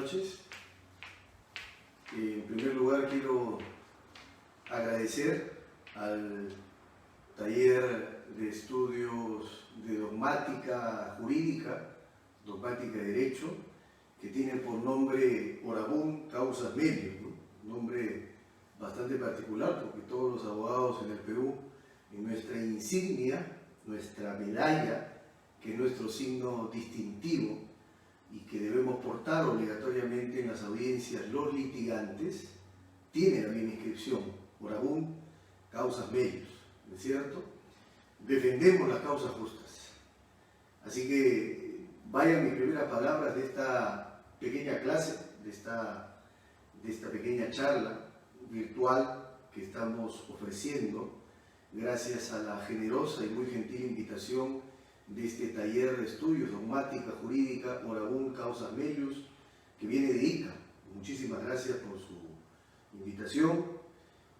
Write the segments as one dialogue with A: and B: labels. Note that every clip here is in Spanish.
A: noches. En primer lugar quiero agradecer al taller de estudios de dogmática jurídica, dogmática de derecho, que tiene por nombre Orabún Causas Melius, ¿no? Un nombre bastante particular porque todos los abogados en el Perú, en nuestra insignia, nuestra medalla, que es nuestro signo distintivo y que debemos portar obligatoriamente en las audiencias los litigantes, tiene la misma inscripción, Orabún Causas Melius, ¿no es cierto? Defendemos las causas justas. Así que vayan mis primeras palabras de esta pequeña clase, de esta pequeña charla virtual que estamos ofreciendo, gracias a la generosa y muy gentil invitación de este taller de estudios dogmática jurídica Orabún Causas Melius, que viene de ICA. Muchísimas gracias por su invitación,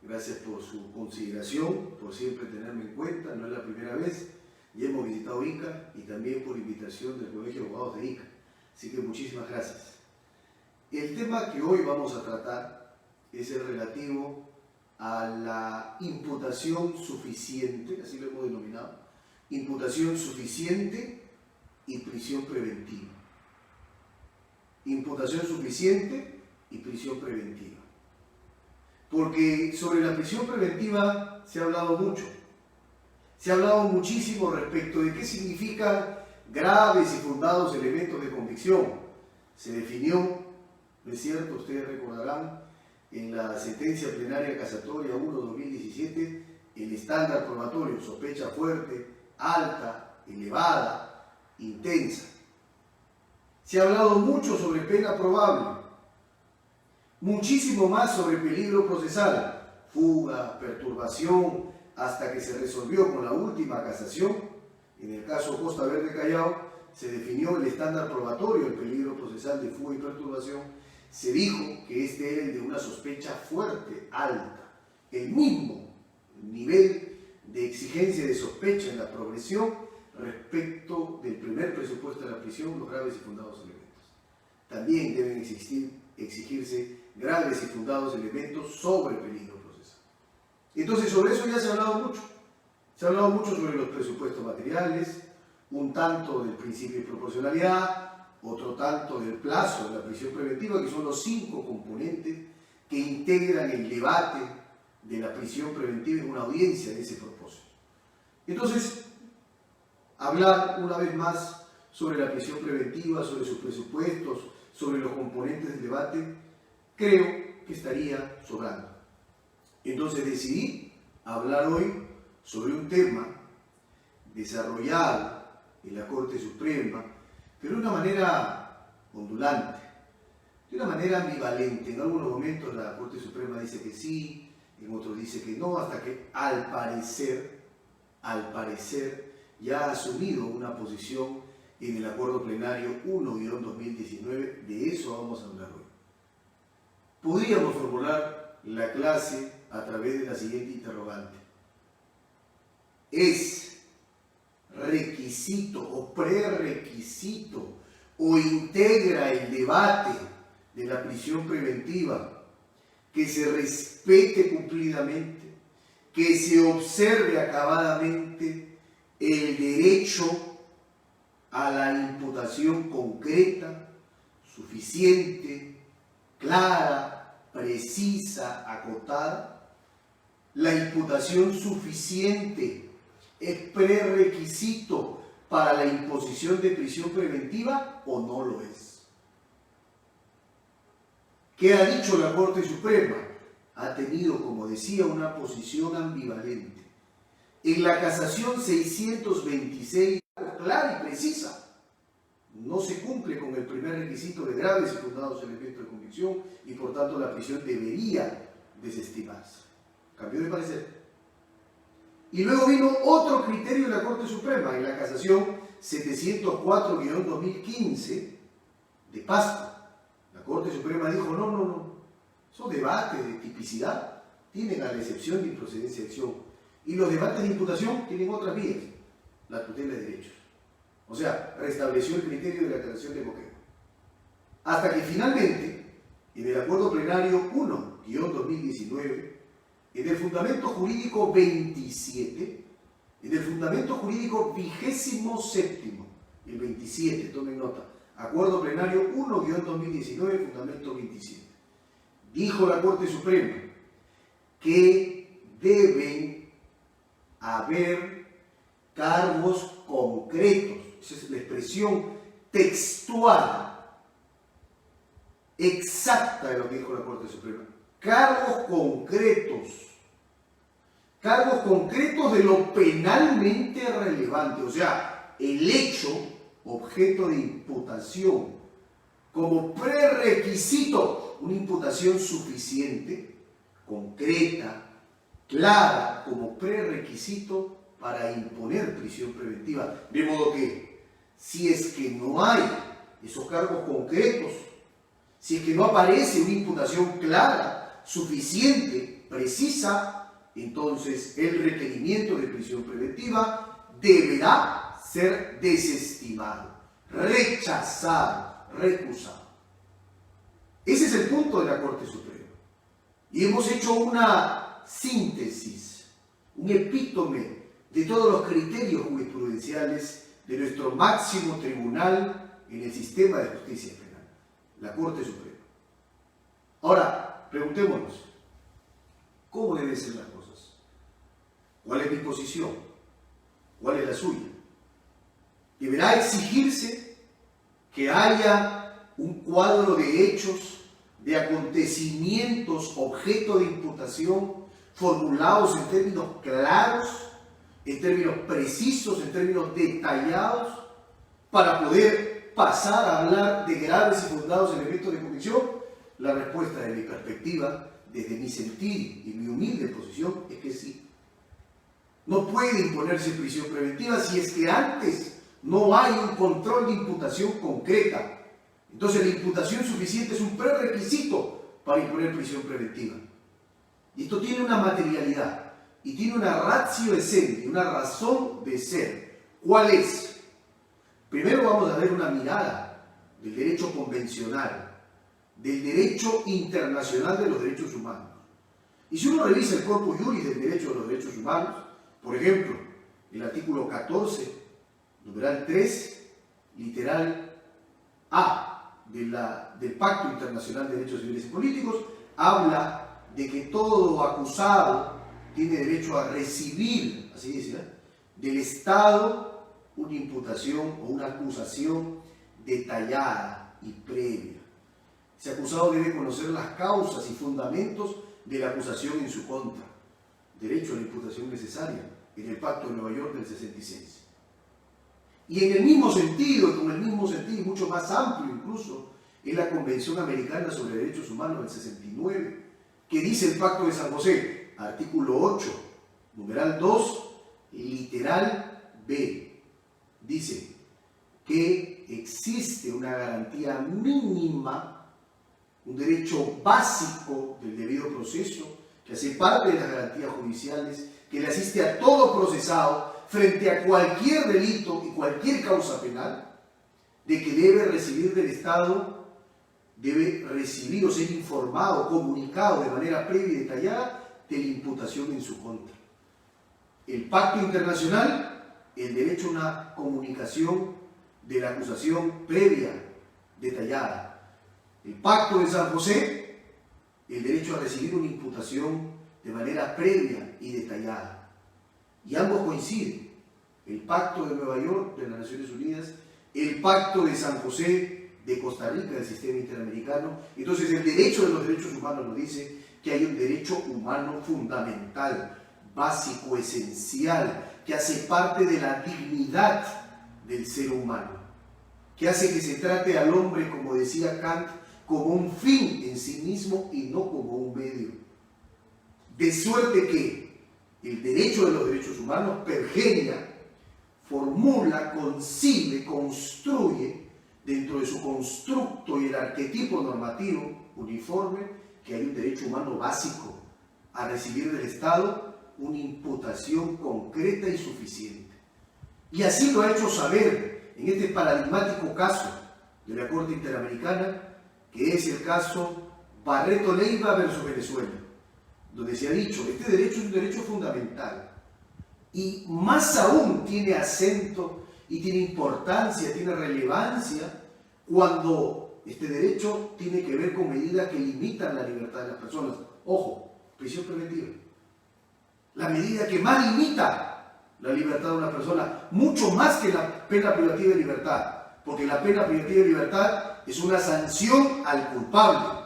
A: gracias por su consideración, por siempre tenerme en cuenta, no es la primera vez, ya hemos visitado ICA y también por invitación del Colegio de Abogados de ICA, así que muchísimas gracias. El tema que hoy vamos a tratar es el relativo a la imputación suficiente, así lo hemos denominado, imputación suficiente y prisión preventiva. Imputación suficiente y prisión preventiva. Porque sobre la prisión preventiva se ha hablado mucho. Se ha hablado muchísimo respecto de qué significan graves y fundados elementos de convicción. Se definió, ¿no es cierto? Ustedes recordarán, en la sentencia plenaria casatoria 1/2017, el estándar probatorio, sospecha fuerte, alta, elevada, intensa. Se ha hablado mucho sobre pena probable, muchísimo más sobre peligro procesal, fuga, perturbación, hasta que se resolvió con la última casación. En el caso Costa Verde Callao se definió el estándar probatorio, el peligro procesal de fuga y perturbación. Se dijo que este era el de una sospecha fuerte, alta, el mismo nivel de exigencia de sospecha en la progresión respecto del primer presupuesto de la prisión, los graves y fundados elementos. También deben exigirse graves y fundados elementos sobre peligro procesal. Entonces, sobre eso ya se ha hablado mucho. Se ha hablado mucho sobre los presupuestos materiales, un tanto del principio de proporcionalidad, otro tanto del plazo de la prisión preventiva, que son los 5 componentes que integran el debate de la prisión preventiva en una audiencia de ese propósito. Entonces, hablar una vez más sobre la prisión preventiva, sobre sus presupuestos, sobre los componentes del debate, creo que estaría sobrando. Entonces decidí hablar hoy sobre un tema desarrollado en la Corte Suprema, pero de una manera ondulante, de una manera ambivalente. En algunos momentos la Corte Suprema dice que sí, en otros dice que no, hasta que al parecer, ya ha asumido una posición en el acuerdo plenario 1/2019, de eso vamos a hablar hoy. Podríamos formular la clase a través de la siguiente interrogante. ¿Es requisito o prerequisito o integra el debate de la prisión preventiva que se respete cumplidamente, que se observe acabadamente el derecho a la imputación concreta, suficiente, clara, precisa, acotada? La imputación suficiente ¿es prerequisito para la imposición de prisión preventiva o no lo es? ¿Qué ha dicho la Corte Suprema? Ha tenido, como decía, una posición ambivalente. En la casación 626, clara y precisa, no se cumple con el primer requisito de graves y fundados elementos de convicción y por tanto la prisión debería desestimarse. Cambió de parecer. Y luego vino otro criterio de la Corte Suprema, en la casación 704/2015 de Pascua. La Corte Suprema dijo, no, esos debates de tipicidad tienen a la excepción de improcedencia de acción. Y los debates de imputación tienen otras vías, la tutela de derechos. O sea, restableció el criterio de la casación de Boquero. hasta que finalmente, en el Acuerdo Plenario 1-2019, en el Fundamento Jurídico 27, en el Fundamento Jurídico 27, el 27, tomen nota, Acuerdo Plenario 1-2019, Fundamento 27, dijo la Corte Suprema que deben haber cargos concretos, esa es la expresión textual, exacta de lo que dijo la Corte Suprema, cargos concretos de lo penalmente relevante, o sea, el hecho objeto de imputación como prerequisito, una imputación suficiente, concreta, clara, como prerequisito para imponer prisión preventiva. De modo que, si es que no hay esos cargos concretos, si es que no aparece una imputación clara, suficiente, precisa, entonces el requerimiento de prisión preventiva deberá ser desestimado, rechazado, recusado. Ese es el punto de la Corte Suprema. Y hemos hecho una síntesis, un epítome de todos los criterios jurisprudenciales de nuestro máximo tribunal en el sistema de justicia penal, la Corte Suprema. Ahora, preguntémonos, ¿cómo deben ser las cosas? ¿Cuál es mi posición? ¿Cuál es la suya? Deberá exigirse que haya un cuadro de hechos, de acontecimientos objeto de imputación, formulados en términos claros, en términos precisos, en términos detallados, para poder pasar a hablar de graves y fundados elementos de convicción. La respuesta de mi perspectiva, desde mi sentir y mi humilde posición, es que sí. No puede imponerse prisión preventiva si es que antes no hay un control de imputación concreta. Entonces la imputación suficiente es un prerequisito para imponer prisión preventiva. Y esto tiene una materialidad y tiene una ratio essentiae, una razón de ser. ¿Cuál es? Primero vamos a ver una mirada del derecho convencional, del derecho internacional de los derechos humanos. Y si uno revisa el corpus juris del derecho de los derechos humanos, por ejemplo, el artículo 14, numeral 3, literal A del Pacto Internacional de Derechos Civiles y Políticos, habla de que todo acusado tiene derecho a recibir, así dice, del Estado una imputación o una acusación detallada y previa. Ese acusado debe conocer las causas y fundamentos de la acusación en su contra. Derecho a la imputación necesaria en el Pacto de Nueva York del 66. Y en el mismo sentido, y con el mismo sentido mucho más amplio incluso, es la Convención Americana sobre Derechos Humanos del 69, que dice el Pacto de San José, artículo 8, numeral 2, literal B, dice que existe una garantía mínima, un derecho básico del debido proceso, que hace parte de las garantías judiciales, que le asiste a todo procesado frente a cualquier delito y cualquier causa penal, de que debe recibir del Estado, debe recibir o ser informado, comunicado de manera previa y detallada de la imputación en su contra. El Pacto Internacional, el derecho a una comunicación de la acusación previa, detallada. El Pacto de San José, el derecho a recibir una imputación de manera previa y detallada. Y ambos coinciden. El Pacto de Nueva York de las Naciones Unidas, el Pacto de San José de Costa Rica, del sistema interamericano. Entonces el derecho de los derechos humanos nos dice que hay un derecho humano fundamental, básico, esencial, que hace parte de la dignidad del ser humano, que hace que se trate al hombre, como decía Kant, como un fin en sí mismo y no como un medio. De suerte que el derecho de los derechos humanos pergenia, formula, concibe, construye dentro de su constructo y el arquetipo normativo uniforme que hay un derecho humano básico a recibir del Estado una imputación concreta y suficiente. Y así lo ha hecho saber en este paradigmático caso de la Corte Interamericana que es el caso Barreto Leiva versus Venezuela, donde se ha dicho, este derecho es un derecho fundamental y más aún tiene acento y tiene importancia, tiene relevancia cuando este derecho tiene que ver con medidas que limitan la libertad de las personas. Ojo, prisión preventiva. La medida que más limita la libertad de una persona, mucho más que la pena privativa de libertad, porque la pena privativa de libertad es una sanción al culpable.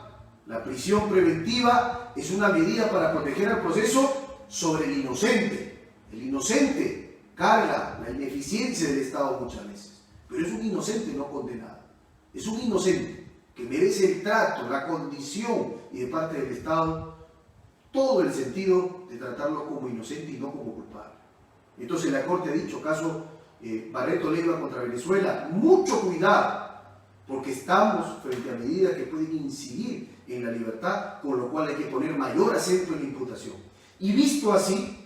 A: La prisión preventiva es una medida para proteger al proceso sobre el inocente. El inocente carga la ineficiencia del Estado muchas veces, pero es un inocente no condenado. Es un inocente que merece el trato, la condición y de parte del Estado todo el sentido de tratarlo como inocente y no como culpable. Entonces la Corte ha dicho, caso Barreto Leiva contra Venezuela, mucho cuidado, porque estamos frente a medidas que pueden incidir en la libertad, con lo cual hay que poner mayor acento en la imputación. Y visto así,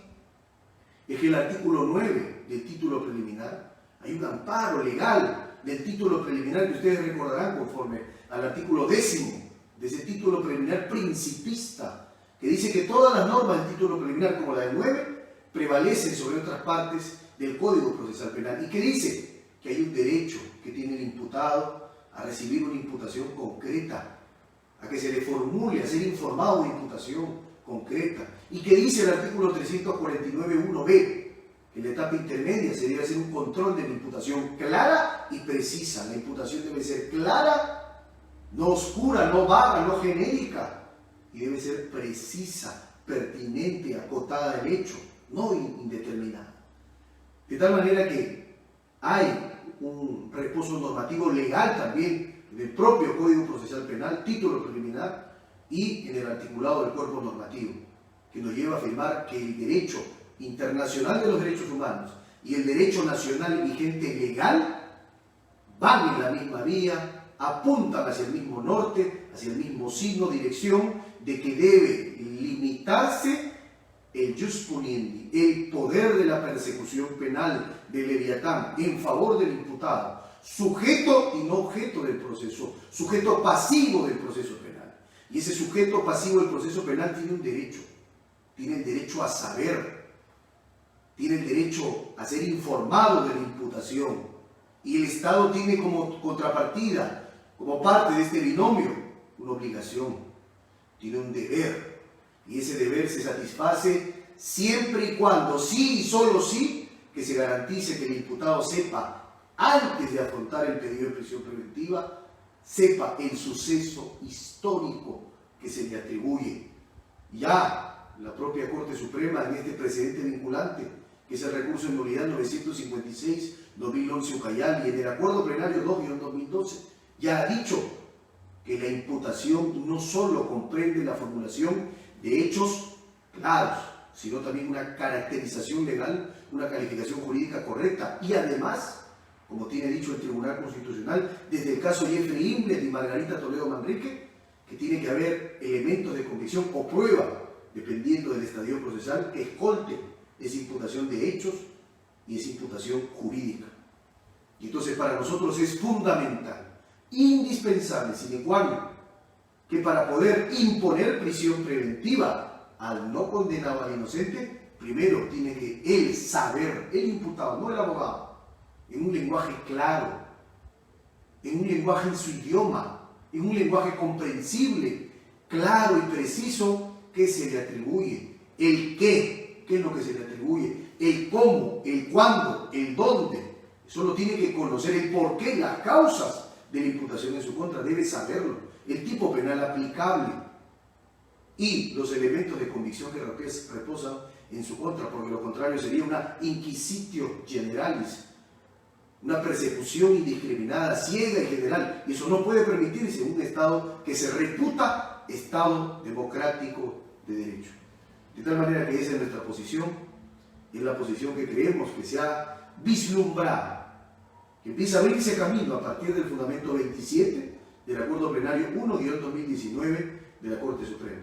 A: es que el artículo 9 del título preliminar, hay un amparo legal del título preliminar que ustedes recordarán conforme al artículo 10 de ese título preliminar principista, que dice que todas las normas del título preliminar, como la del 9, prevalecen sobre otras partes del Código Procesal Penal, y que dice que hay un derecho que tiene el imputado a recibir una imputación concreta, a que se le formule, a ser informado de imputación concreta, y que dice el artículo 349.1b que en la etapa intermedia se debe hacer un control de la imputación clara y precisa. La imputación debe ser clara, no oscura, no vaga, no genérica, y debe ser precisa, pertinente, acotada al hecho, no indeterminada. De tal manera que hay un reposo normativo legal también en el propio Código Procesal Penal, título preliminar, y en el articulado del cuerpo normativo, que nos lleva a afirmar que el derecho internacional de los derechos humanos y el derecho nacional vigente legal van en la misma vía, apuntan hacia el mismo norte, hacia el mismo signo, dirección, de que debe limitarse el jus puniendi, el poder de la persecución penal de Leviatán en favor del imputado, sujeto y no objeto del proceso, sujeto pasivo del proceso penal. Y ese sujeto pasivo del proceso penal tiene un derecho, tiene el derecho a saber, tiene el derecho a ser informado de la imputación, y el Estado tiene como contrapartida, como parte de este binomio, una obligación, tiene un deber, y ese deber se satisface siempre y cuando, sí y solo sí, que se garantice que el imputado sepa, antes de afrontar el pedido de prisión preventiva, sepa el suceso histórico que se le atribuye. Ya la propia Corte Suprema, en este precedente vinculante, que es el recurso en nulidad 956-2011 Ucayali, y en el Acuerdo Plenario 2-2012, ya ha dicho que la imputación no solo comprende la formulación de hechos claros, sino también una caracterización legal, una calificación jurídica correcta, y además, como tiene dicho el Tribunal Constitucional, desde el caso Jeffrey Imblet y Margarita Toledo Manrique, que tiene que haber elementos de convicción o prueba, dependiendo del estadio procesal, que escolte esa imputación de hechos y esa imputación jurídica. Y entonces para nosotros es fundamental, indispensable, sine qua non, que para poder imponer prisión preventiva al no condenado, al inocente, primero tiene que él saber, el imputado, no el abogado, en un lenguaje claro, en un lenguaje en su idioma, en un lenguaje comprensible, claro y preciso, qué se le atribuye, el qué es lo que se le atribuye, el cómo, el cuándo, el dónde. Solo tiene que conocer el porqué, las causas de la imputación en su contra, debe saberlo, el tipo penal aplicable y los elementos de convicción que reposan en su contra, porque lo contrario sería una inquisitio generalis, una persecución indiscriminada, ciega y general, y eso no puede permitirse en un Estado que se reputa Estado democrático de derecho. De tal manera que esa es nuestra posición, y es la posición que creemos que se ha vislumbrado, que empieza a abrirse camino a partir del fundamento 27 del Acuerdo Plenario 1-2019 de la Corte Suprema.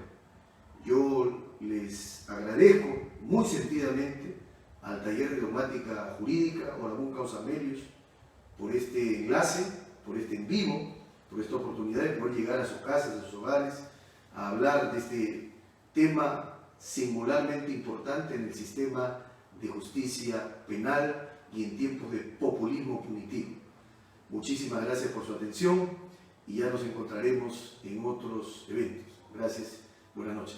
A: Yo les agradezco muy sentidamente al Taller de Dogmática Jurídica, Orabún Causa Melius, por este enlace, por este en vivo, por esta oportunidad de poder llegar a sus casas, a sus hogares, a hablar de este tema singularmente importante en el sistema de justicia penal y en tiempos de populismo punitivo. Muchísimas gracias por su atención y ya nos encontraremos en otros eventos. Gracias, buenas noches.